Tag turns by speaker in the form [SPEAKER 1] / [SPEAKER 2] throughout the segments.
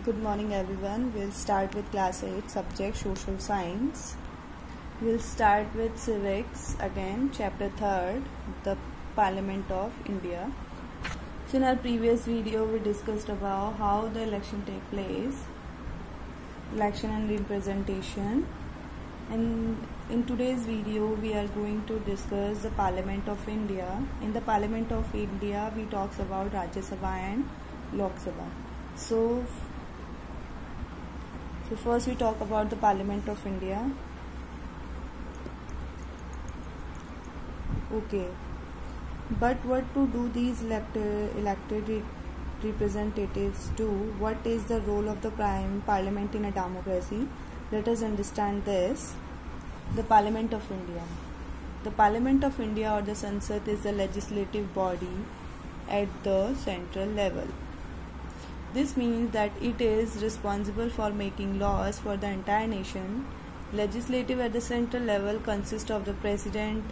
[SPEAKER 1] Good morning everyone. We'll start with class 8 subject social science. We'll start with civics again, chapter 3rd, the Parliament of India. So in our previous video we discussed about how the election take place, election and representation, and in today's video we are going to discuss the Parliament of India. In the Parliament of India we talks about Rajya Sabha and Lok Sabha. So first we talk about the Parliament of India. Okay, but what to do these elected representatives do? What is the role of the Parliament in a democracy? Let us understand this. The Parliament of India. The Parliament of India or the Sansad is the legislative body at the central level. This means that it is responsible for making laws for the entire nation. Legislative at the central level consists of the President,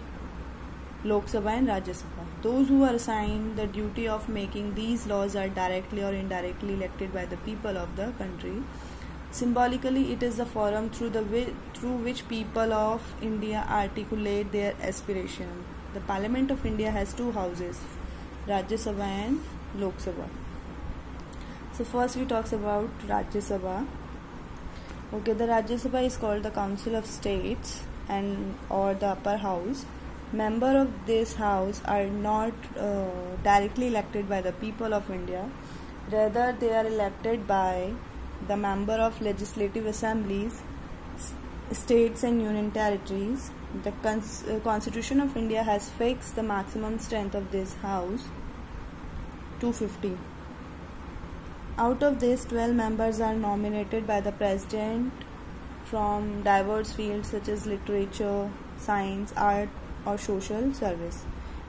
[SPEAKER 1] Lok Sabha and Rajya Sabha. Those who are assigned the duty of making these laws are directly or indirectly elected by the people of the country. Symbolically, it is the forum through which people of India articulate their aspiration. The Parliament of India has two houses, Rajya Sabha and Lok Sabha. So first we talks about Rajya Sabha. Okay, the Rajya Sabha is called the Council of States or the upper house. Members of this house are not directly elected by the people of India. Rather, they are elected by the member of legislative assemblies, states and union territories. The Constitution of India has fixed the maximum strength of this house, 250. Out of this, 12 members are nominated by the President from diverse fields such as literature, science, art or social service.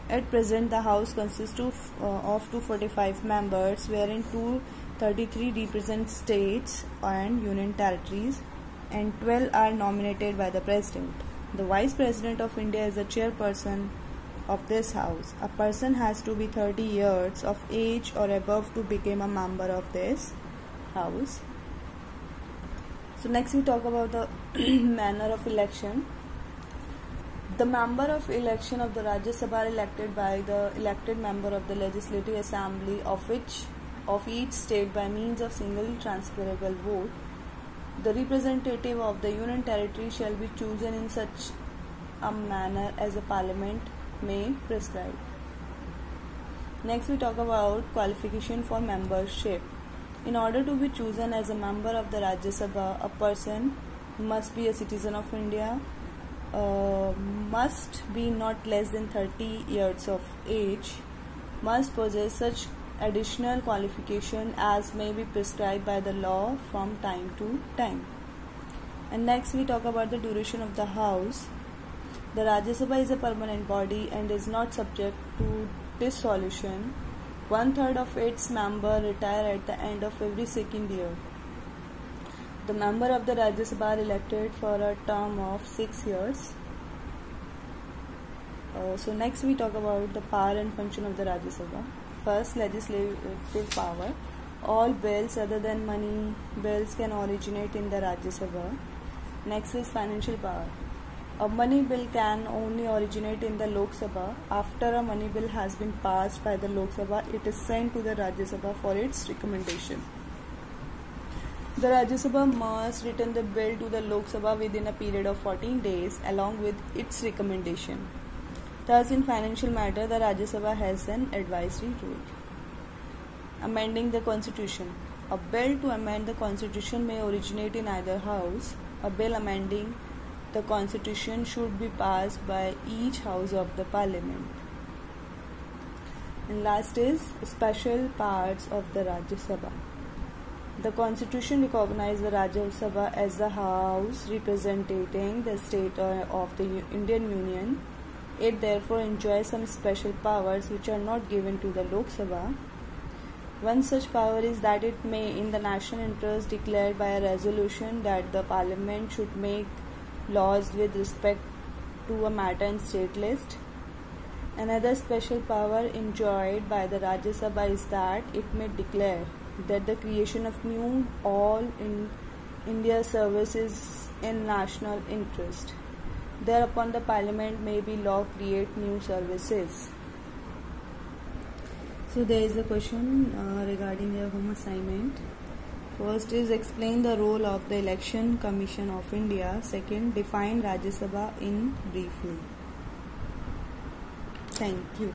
[SPEAKER 1] At present, the House consists of 245 members, wherein 233 represent states and union territories and 12 are nominated by the President. The Vice President of India is the chairperson of this house. A person has to be 30 years of age or above to become a member of this house. So next we talk about the manner of election. The member of election of the Rajya Sabha are elected by the elected member of the Legislative Assembly of each state by means of single transferable vote. The representative of the Union Territory shall be chosen in such a manner as the Parliament may prescribe. Next we talk about qualification for membership. In order to be chosen as a member of the Rajya Sabha, a person must be a citizen of India, must be not less than 30 years of age, must possess such additional qualification as may be prescribed by the law from time to time. And next we talk about the duration of the house. The Rajya Sabha is a permanent body and is not subject to dissolution. 1/3 of its members retire at the end of every second year. The members of the Rajya Sabha are elected for a term of 6 years. So next we talk about the power and function of the Rajya Sabha. First, legislative power. All bills other than money bills can originate in the Rajya Sabha. Next is financial power. A money bill can only originate in the Lok Sabha. After a money bill has been passed by the Lok Sabha, it is sent to the Rajya Sabha for its recommendation. The Rajya Sabha must return the bill to the Lok Sabha within a period of 14 days along with its recommendation. Thus, in financial matter, the Rajya Sabha has an advisory role. Amending the Constitution. A bill to amend the Constitution may originate in either house. A bill amending the Constitution should be passed by each house of the Parliament. And last is special parts of the Rajya Sabha. The Constitution recognizes the Rajya Sabha as the house representing the state of the Indian Union. It therefore enjoys some special powers which are not given to the Lok Sabha. One such power is that it may, in the national interest, declare by a resolution that the Parliament should make laws with respect to a matter in state list. Another special power enjoyed by the Rajya Sabha is that it may declare that the creation of new all in India service is in national interest. Thereupon the Parliament may be law create new services. So there is a question regarding your home assignment. First is explain the role of the Election Commission of India. Second, define Rajya Sabha in briefly. Thank you.